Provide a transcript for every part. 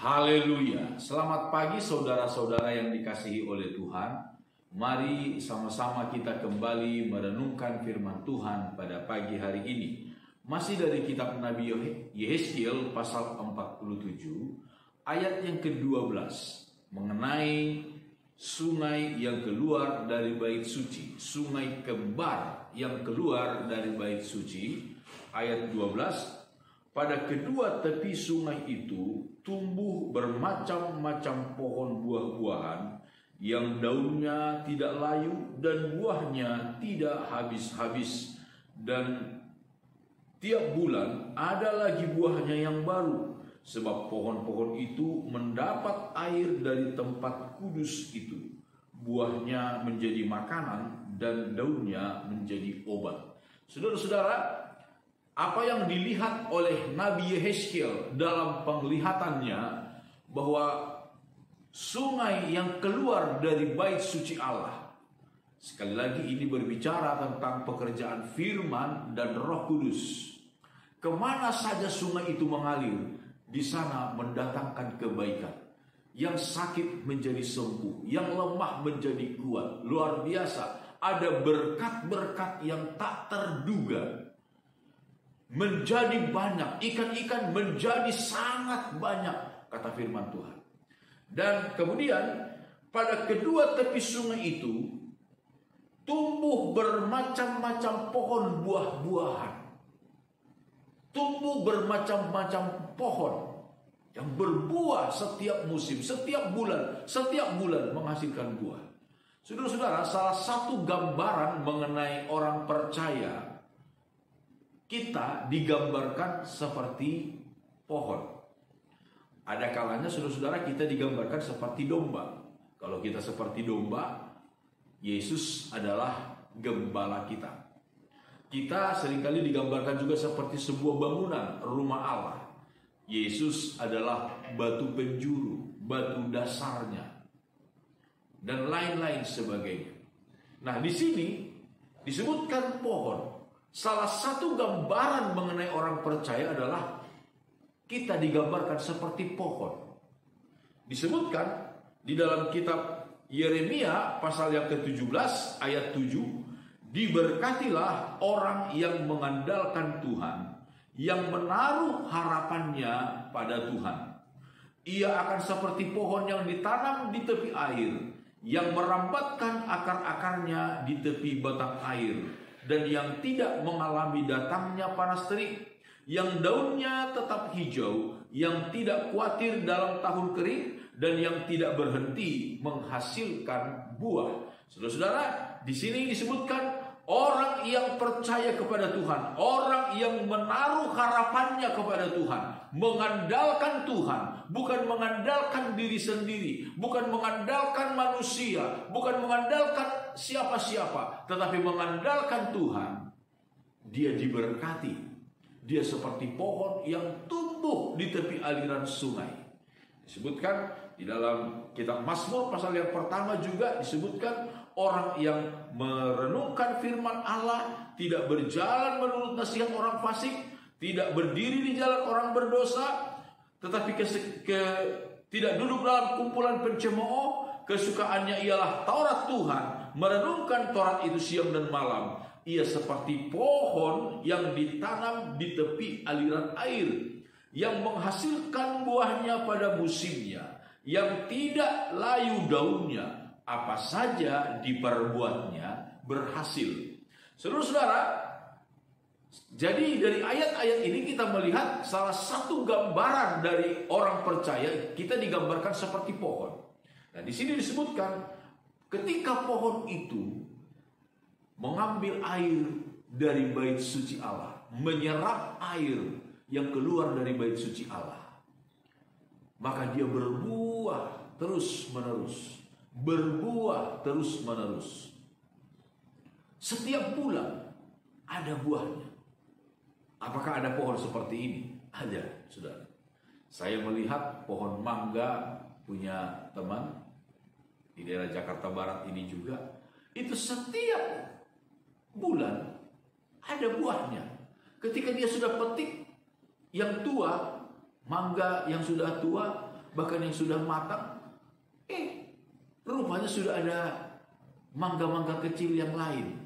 Haleluya. Selamat pagi saudara-saudara yang dikasihi oleh Tuhan. Mari sama-sama kita kembali merenungkan firman Tuhan pada pagi hari ini. Masih dari kitab Nabi Yehezkiel pasal 47 ayat yang ke-12 mengenai sungai yang keluar dari bait suci, sungai kembar yang keluar dari bait suci. Ayat 12, pada kedua tepi sungai itu tumbuh bermacam-macam pohon buah-buahan yang daunnya tidak layu dan buahnya tidak habis-habis, dan tiap bulan ada lagi buahnya yang baru, sebab pohon-pohon itu mendapat air dari tempat kudus itu. Buahnya menjadi makanan dan daunnya menjadi obat. Saudara-saudara, apa yang dilihat oleh Nabi Yehezkiel dalam penglihatannya bahwa sungai yang keluar dari bait suci Allah, sekali lagi ini berbicara tentang pekerjaan firman dan Roh Kudus. Kemana saja sungai itu mengalir, di sana mendatangkan kebaikan. Yang sakit menjadi sembuh, yang lemah menjadi kuat. Luar biasa, ada berkat-berkat yang tak terduga. Menjadi banyak, ikan-ikan menjadi sangat banyak, kata firman Tuhan. Dan kemudian pada kedua tepi sungai itu tumbuh bermacam-macam pohon buah-buahan. Tumbuh bermacam-macam pohon yang berbuah setiap musim, setiap bulan menghasilkan buah. Saudara-saudara, salah satu gambaran mengenai orang percaya, kita digambarkan seperti pohon. Ada kalanya saudara-saudara kita digambarkan seperti domba. Kalau kita seperti domba, Yesus adalah gembala kita. Kita seringkali digambarkan juga seperti sebuah bangunan, rumah Allah. Yesus adalah batu penjuru, batu dasarnya, dan lain-lain sebagainya. Nah, di sini disebutkan pohon. Salah satu gambaran mengenai orang percaya adalah kita digambarkan seperti pohon. Disebutkan di dalam kitab Yeremia pasal yang ke-17 ayat 7, diberkatilah orang yang mengandalkan Tuhan, yang menaruh harapannya pada Tuhan. Ia akan seperti pohon yang ditanam di tepi air, yang merambatkan akar-akarnya di tepi batang air, dan yang tidak mengalami datangnya panas terik, yang daunnya tetap hijau, yang tidak khawatir dalam tahun kering, dan yang tidak berhenti menghasilkan buah. Saudara-saudara, di sini disebutkan orang yang percaya kepada Tuhan, orang yang menaruh harapannya kepada Tuhan, mengandalkan Tuhan, bukan mengandalkan diri sendiri, bukan mengandalkan manusia, bukan mengandalkan siapa-siapa, tetapi mengandalkan Tuhan. Dia diberkati. Dia seperti pohon yang tumbuh di tepi aliran sungai. Disebutkan di dalam kitab Mazmur pasal yang pertama juga disebutkan orang yang merenungkan firman Allah, tidak berjalan menurut nasihat orang fasik, tidak berdiri di jalan orang berdosa, tetapi tidak duduk dalam kumpulan pencemooh. Kesukaannya ialah Taurat Tuhan, merenungkan Taurat itu siang dan malam. Ia seperti pohon yang ditanam di tepi aliran air, yang menghasilkan buahnya pada musimnya, yang tidak layu daunnya, apa saja diperbuatnya berhasil. Saudara-saudara, jadi dari ayat-ayat ini kita melihat salah satu gambaran dari orang percaya, kita digambarkan seperti pohon. Nah, di sini disebutkan ketika pohon itu mengambil air dari bait suci Allah, menyerap air yang keluar dari bait suci Allah, maka dia berbuah terus-menerus, berbuah terus-menerus. Setiap bulan ada buahnya. Apakah ada pohon seperti ini? Ada, saudara. Saya melihat pohon mangga punya teman di daerah Jakarta Barat ini juga. Itu setiap bulan ada buahnya. Ketika dia sudah petik yang tua, mangga yang sudah tua, bahkan yang sudah matang, rupanya sudah ada mangga-mangga kecil yang lain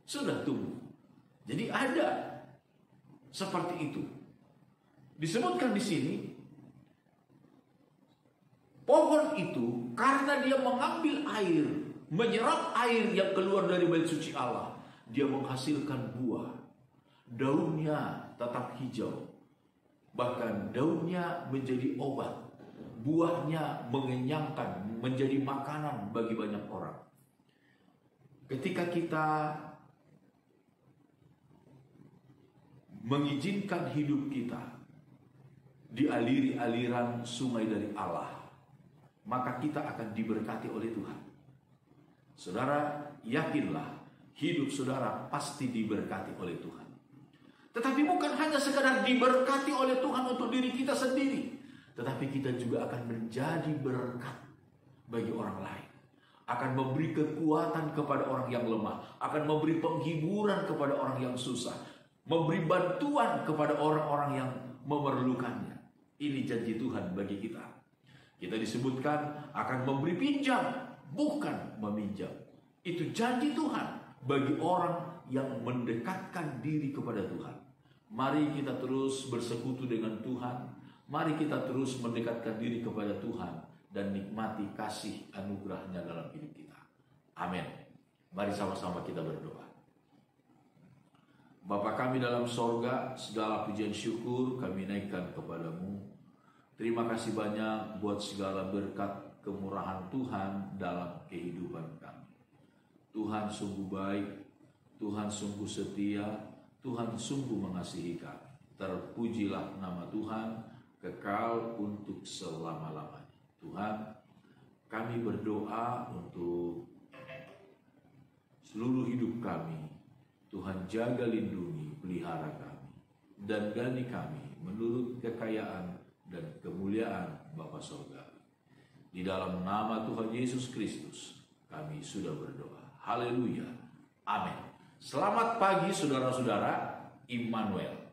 sudah tumbuh. Jadi ada seperti itu. Disebutkan di sini, pohon itu karena dia mengambil air, menyerap air yang keluar dari bait suci Allah, dia menghasilkan buah. Daunnya tetap hijau, bahkan daunnya menjadi obat, buahnya mengenyangkan, menjadi makanan bagi banyak orang. Ketika kita mengizinkan hidup kita dialiri aliran sungai dari Allah, maka kita akan diberkati oleh Tuhan. Saudara, yakinlah hidup saudara pasti diberkati oleh Tuhan. Tetapi bukan hanya sekadar diberkati oleh Tuhan untuk diri kita sendiri, tetapi kita juga akan menjadi berkat bagi orang lain. Akan memberi kekuatan kepada orang yang lemah, akan memberi penghiburan kepada orang yang susah, memberi bantuan kepada orang-orang yang memerlukannya. Ini janji Tuhan bagi kita. Kita disebutkan akan memberi pinjam, bukan meminjam. Itu janji Tuhan bagi orang yang mendekatkan diri kepada Tuhan. Mari kita terus bersekutu dengan Tuhan. Mari kita terus mendekatkan diri kepada Tuhan dan nikmati kasih anugerahnya dalam hidup kita. Amin. Mari sama-sama kita berdoa. Bapa kami dalam sorga, segala pujian syukur kami naikkan kepadamu. Terima kasih banyak buat segala berkat kemurahan Tuhan dalam kehidupan kami. Tuhan sungguh baik, Tuhan sungguh setia, Tuhan sungguh mengasihi kami. Terpujilah nama Tuhan, kekal untuk selama-lamanya. Tuhan, kami berdoa untuk seluruh hidup kami. Tuhan jaga, lindungi, pelihara kami, dan gani kami menurut kekayaan dan kemuliaan Bapa Surgawi. Di dalam nama Tuhan Yesus Kristus kami sudah berdoa. Haleluya. Amin. Selamat pagi saudara-saudara. Immanuel.